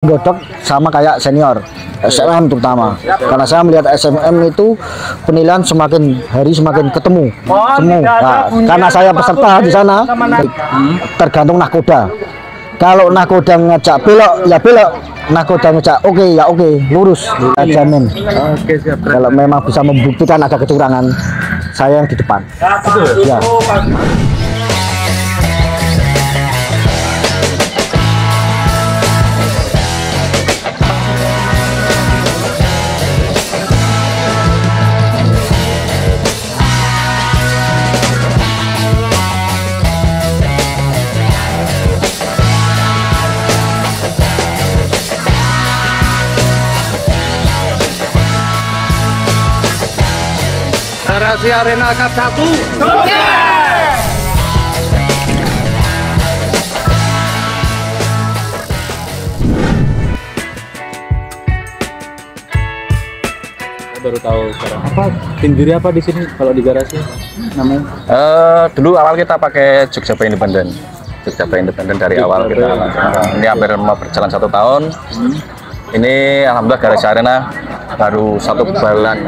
godok sama kayak senior SMM terutama, karena saya melihat SMM itu penilaian semakin hari semakin ketemu semua. Nah, karena saya peserta di sana tergantung nahkoda. Kalau nahkoda ngejak belok ya belok, nahkoda ngejak oke ya oke, lurus. Saya jamin. Oke, siap. Kalau memang bisa membuktikan ada kecurangan, saya yang di depan. Ya. Garasi Arena Cup 1. Baru tahu sekarang apa tim juri apa di sini kalau di garasi namanya? Dulu awal kita pakai Jogja Independen. Jogja Independen dari awal kita langsung. Ini hampir mau berjalan 1 tahun. Ini alhamdulillah Garasi Arena baru satu bulan lah.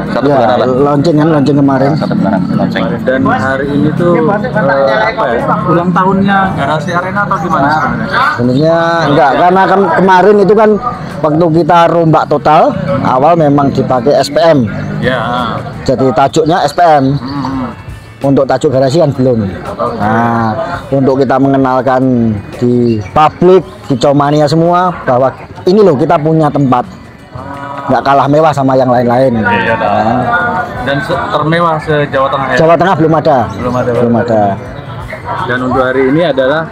Launching kemarin. 1 bulan launching. Dan hari ini tuh apa ya? Ulang tahunnya Garasi Arena atau gimana sebenarnya? Sebenarnya enggak, karena kan kemarin itu kan waktu kita rombak total awal memang dipakai SPM. Ya. Jadi tajuknya SPM. Untuk tajuk garasi kan belum. Nah, untuk kita mengenalkan di publik, di Comania semua bahwa ini loh kita punya tempat. Nggak kalah mewah sama yang lain-lain. Iya, dan termewah se-Jawa Tengah ya? Jawa Tengah belum ada. Belum ada. Dan untuk hari ini adalah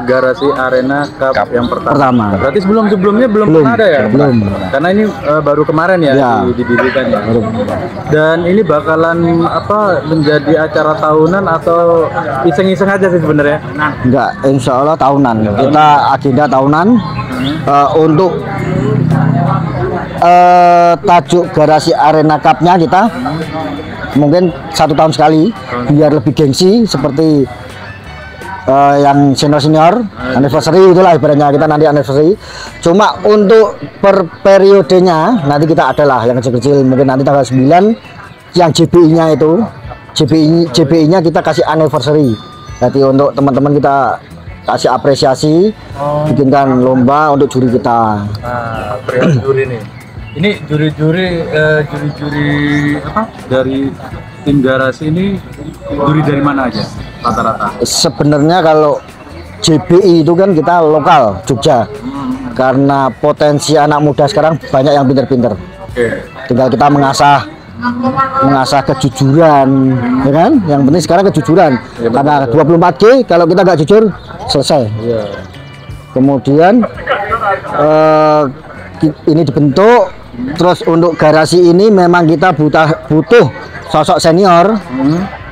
Garasi Arena Cup yang pertama. Berarti sebelumnya belum pernah ada ya? Belum. Karena ini baru kemarin ya, didirikan ya. Dan ini bakalan apa menjadi acara tahunan atau iseng-iseng aja sih sebenarnya? Enggak, insya Allah tahunan. Kita agenda tahunan untuk tajuk Garasi Arena Cup-nya kita mungkin 1 tahun sekali biar lebih gengsi seperti yang senior anniversary itulah ibaratnya kita nanti anniversary. Cuma untuk per periodenya nanti kita adalah yang kecil-kecil mungkin nanti tanggal 9 yang JBI-nya itu JBI-nya kita kasih anniversary. Jadi untuk teman-teman kita kasih apresiasi, bikinkan lomba untuk juri kita. Nah, juri nih. Ini juri-juri apa dari tim garasi ini juri dari mana aja rata-rata? Sebenarnya kalau JBI itu kan kita lokal Jogja, karena potensi anak muda sekarang banyak yang pinter-pinter. Tinggal kita mengasah kejujuran, ya kan? Yang penting sekarang kejujuran. Karena 24G kalau kita nggak jujur selesai. Kemudian ini dibentuk. Terus untuk garasi ini memang kita butuh sosok senior.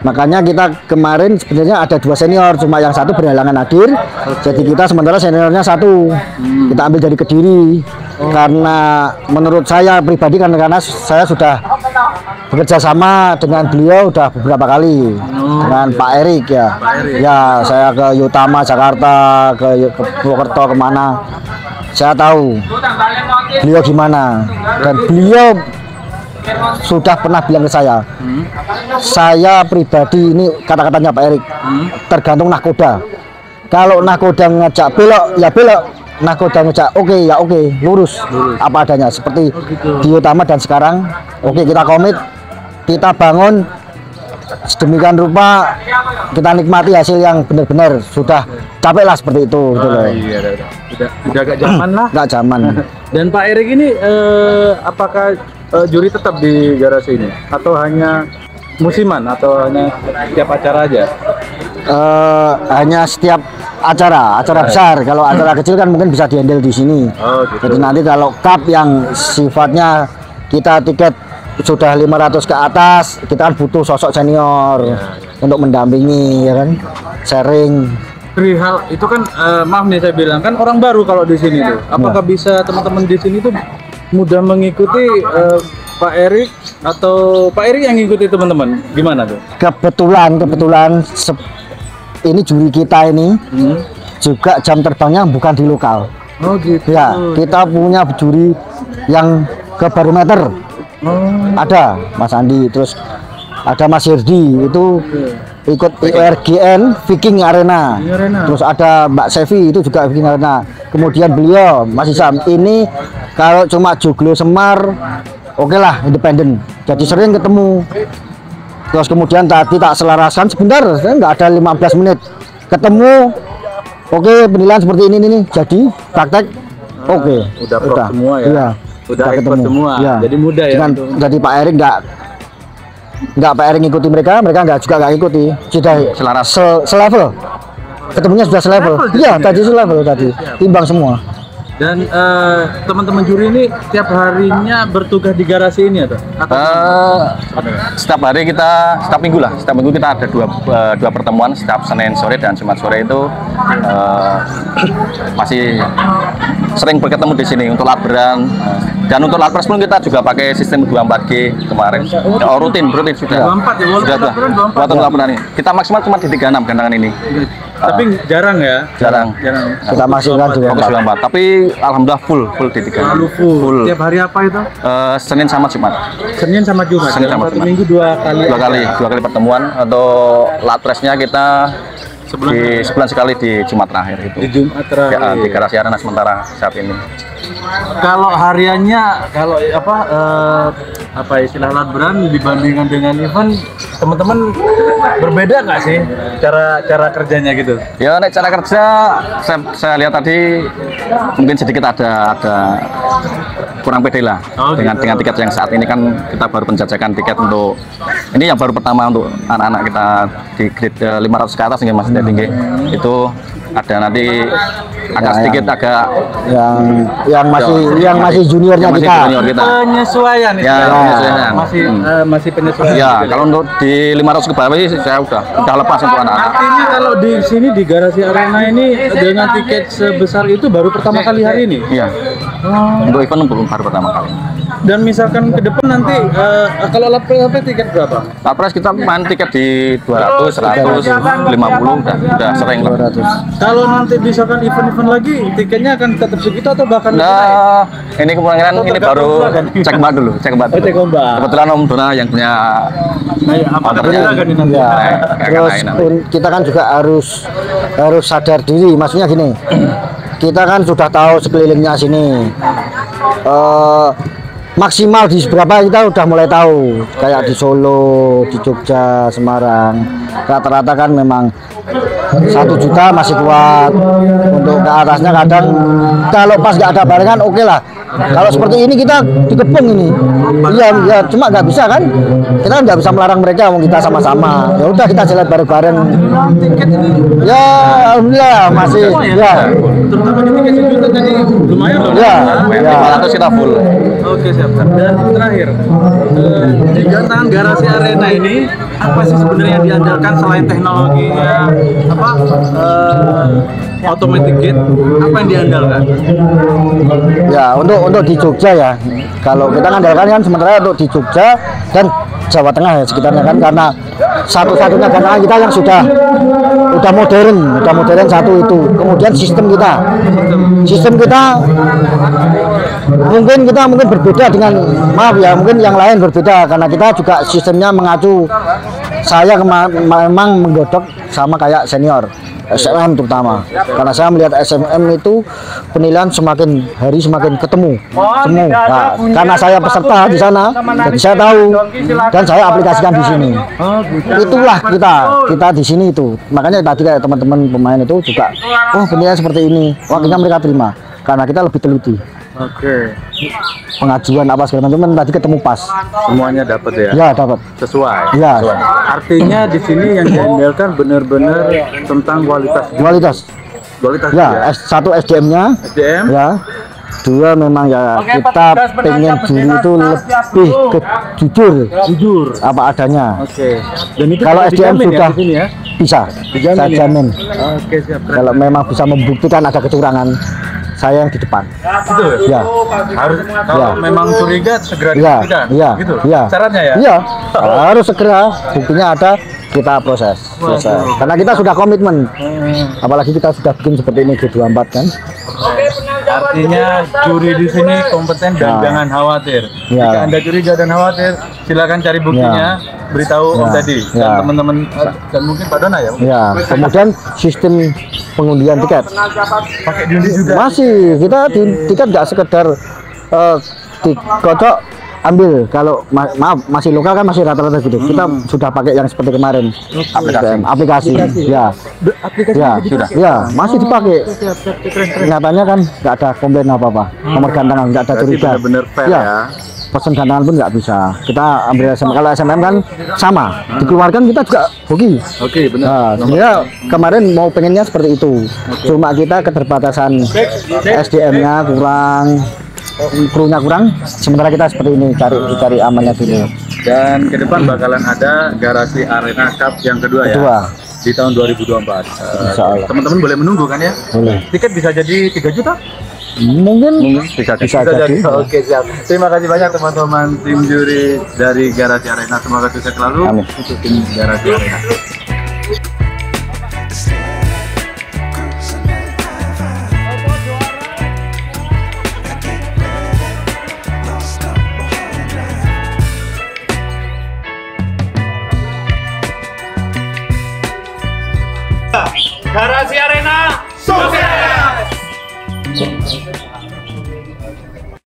Makanya kita kemarin sebenarnya ada 2 senior, cuma yang satu berhalangan hadir. Jadi kita sementara seniornya 1 kita ambil dari Kediri. Karena menurut saya pribadi karena saya sudah bekerja sama dengan beliau udah beberapa kali dengan Pak Erik ya. Ya saya ke Utama Jakarta, ke Purwokerto kemana. Saya tahu beliau gimana dan beliau sudah pernah bilang ke saya pribadi ini kata-katanya Pak Erik, tergantung nahkoda. Kalau nahkoda ngejak belok ya belok, nahkoda ngejak oke ya oke, lurus apa adanya seperti di Utama. Dan sekarang oke kita komit, kita bangun sedemikian rupa, kita nikmati hasil yang benar-benar sudah capek lah seperti itu gitu loh. Iya, udah agak zaman lah. Gak zaman. Dan Pak Erik ini apakah juri tetap di garasi ini atau hanya musiman atau hanya setiap acara aja? Hanya setiap acara besar. Kalau acara kecil kan mungkin bisa dihandle di sini. Jadi nanti kalau cup yang sifatnya kita tiket sudah 500 ke atas, kita kan butuh sosok senior untuk mendampingi, ya kan, sharing. Perihal itu kan maaf nih saya bilang kan orang baru kalau di sini tuh. Apakah bisa teman-teman di sini tuh mudah mengikuti Pak Erik atau Pak Erik yang ngikuti teman-teman? Gimana tuh? Kebetulan ini juri kita ini juga jam terbangnya bukan di lokal. Oh gitu. Ya, kita punya juri yang ke barometer. Ada Mas Andi, terus ada Mas Herdi itu ikut IRGN Viking Arena. Terus ada Mbak Sevi itu juga Viking Arena. Kemudian beliau Mas Isam ini kalau cuma joglo Semar, oke lah independen. Jadi sering ketemu. Terus kemudian tadi tak selaraskan sebentar, nggak ada 15 menit ketemu. Oke, penilaian seperti ini nih, jadi praktek. Oke, Udah pro semua ya. Iya. Udah expert semua. Iya. Jadi mudah ya. Jadi Pak Erik nggak Pak Erik ngikuti mereka nggak ngikuti. Sudah Selaras. selevel. Ketemunya sudah selevel. Iya, tadi selevel tadi. Timbang semua. Dan teman-teman juri ini tiap harinya bertugas di garasi ini atau? Setiap hari kita, setiap minggu kita ada dua pertemuan, setiap Senin sore dan Jumat sore itu masih sering berketemu di sini untuk labran. Dan untuk labras pun kita juga pakai sistem 24G kemarin. Oh, rutin sudah. 24 ya, Sudah. Buat labran ini. Kita maksimal cuma di 36 gandangan ini. Tapi jarang ya? Jarang. Kita masih kan juga. Fokus 24. Tapi alhamdulillah full di 36. Full. Tiap hari apa itu? Senin sama Jumat. Senin sama Jumat. Senin sama Satu Jumat. minggu dua Dua kali pertemuan. Atau lapresnya kita sebulan sekali di Jumat terakhir itu. di Jumat terakhir. Ya, di garasi arena sementara saat ini. Kalau hariannya, kalau apa istilah labran dibandingkan dengan event, teman-teman berbeda nggak sih cara kerjanya gitu? Ya, nek cara kerja saya lihat tadi mungkin sedikit ada kurang pede lah dengan tiket yang saat ini kan kita baru penjajakan tiket untuk ini yang baru pertama untuk anak-anak kita di grade 500 ke atas nih Mas tinggi itu ada nanti agak sedikit agak yang masih juniornya masih kita. junior kita. Penyesuaian Ya, penyesuaian. masih penyesuaian. Ya, kalau untuk di 500 ke bawah sih saya udah lepas untuk anak-anak. Artinya kalau di sini di garasi arena ini dengan tiket sebesar itu baru pertama kali hari ini. Iya. Untuk event belum baru pertama kali. Dan misalkan ke depan nanti kalau lapres tiket berapa? Lapres kita main tiket di 200, 150 udah sering lah. Kalau nanti misalkan event-event lagi tiketnya akan tetap segitu atau bahkan lebih naik? Nah, ini kemungkinan ini baru cek mbak dulu. Cek ombak. Kebetulan Om Dona yang punya Apakah benar nih nanti? Ya, terus nanti. kita kan juga harus sadar diri, maksudnya gini, kita kan sudah tahu sekelilingnya sini, maksimal di seberapa kita udah mulai tahu, kayak di Solo, di Jogja, Semarang, rata-rata kan memang 1 juta masih kuat, untuk ke atasnya kadang kalau pas nggak ada barengan oke lah. Kalau seperti ini kita dikepung ini, iya cuma nggak bisa kan, kita nggak bisa melarang mereka, kita sama-sama, ya udah kita jalan bareng-bareng. Ya alhamdulillah masih ya. Terutama di tiket sejuta tadi lumayan loh. Ya. 500 kita full. Oke siap. Dan terakhir di gantangan garasi arena ini apa sih sebenarnya yang diandalkan selain teknologinya automatic gate, apa yang diandalkan? Ya untuk di Jogja ya, kalau kita ngandalkan kan sementara untuk di Jogja dan Jawa Tengah ya sekitarnya kan, karena satu-satunya gantangan kita yang sudah modern satu itu. Kemudian sistem kita mungkin berbeda dengan, maaf ya, mungkin yang lain berbeda karena kita juga sistemnya mengacu, saya memang menggodok sama kayak senior SMM terutama, karena saya melihat SMM itu penilaian semakin hari semakin ketemu. Nah, karena saya peserta di sana, jadi saya tahu dan saya aplikasikan di sini. Itulah kita di sini itu. Makanya tadi kayak teman-teman pemain itu juga, oh penilaian seperti ini, waktunya mereka terima karena kita lebih teliti. Oke. Pengajuan apa segala macam tadi ketemu pas. Semuanya dapat ya? Ya dapat. Sesuai. Ya. Artinya di sini yang diandalkan benar-benar tentang kualitas. Ya, satu SDM-nya. SDM. Ya. 2 memang ya kita pengen juri itu lebih jujur apa adanya. Oke. Dan itu Kalau SDM dijamin sudah ya, di sini ya? bisa, Dijamin saya ya? jamin. Oke siap. Kalau memang bisa membuktikan ada kecurangan, saya yang di depan. Gitu Ya. Harus kalau memang curiga segera Ya, dibuktikan. ya, Gitu. ya. Syaratnya ya? Iya, harus segera. Buktinya ada, kita proses. Selesai. Karena kita sudah komitmen. Apalagi kita sudah bikin seperti ini G24 kan. Artinya juri di sini kompeten dan jangan khawatir. Ya. Jika Anda curiga dan khawatir, silakan cari buktinya, beritahu Om Ya. tadi Ya. dan teman-teman dan mungkin Pak Dona ya. Ya, kemudian sistem pengundian tiket Pakai diundi juga. masih kita di tiket nggak sekedar dikocok ambil. Kalau maaf masih lokal kan masih rata-rata gitu. Kita sudah pakai yang seperti kemarin aplikasi. Ya, Aplikasi ya juga sudah. dipakai? Ya masih dipakai. Keren-keren. Nyatanya kan nggak ada komplain apa-apa. Nomor gantangan nggak ada Berarti curiga. benar-benar fair Ya. ya. Pesan gantangan pun nggak bisa. Kita ambil SMM. Kalau SMM kan sama. Dikeluarkan kita juga hoki. Oke, benar. Nah, sebenarnya kemarin mau pengennya seperti itu. Cuma kita keterbatasan SDM-nya kurang, krunya kurang. Sementara kita seperti ini cari amannya dulu. Dan ke depan bakalan ada garasi Arena Cup yang kedua ya. Kedua. Di tahun 2024. Insya Allah. Teman-teman boleh menunggu kan ya? Boleh. Tiket bisa jadi 3 juta? Mungkin Bisa bisa Bisa jadi. Oke, siap. Terima kasih banyak teman-teman tim juri dari Garasi Arena. Semoga sukses selalu Amin. untuk tim Garasi Arena. Garasi Arena sukses!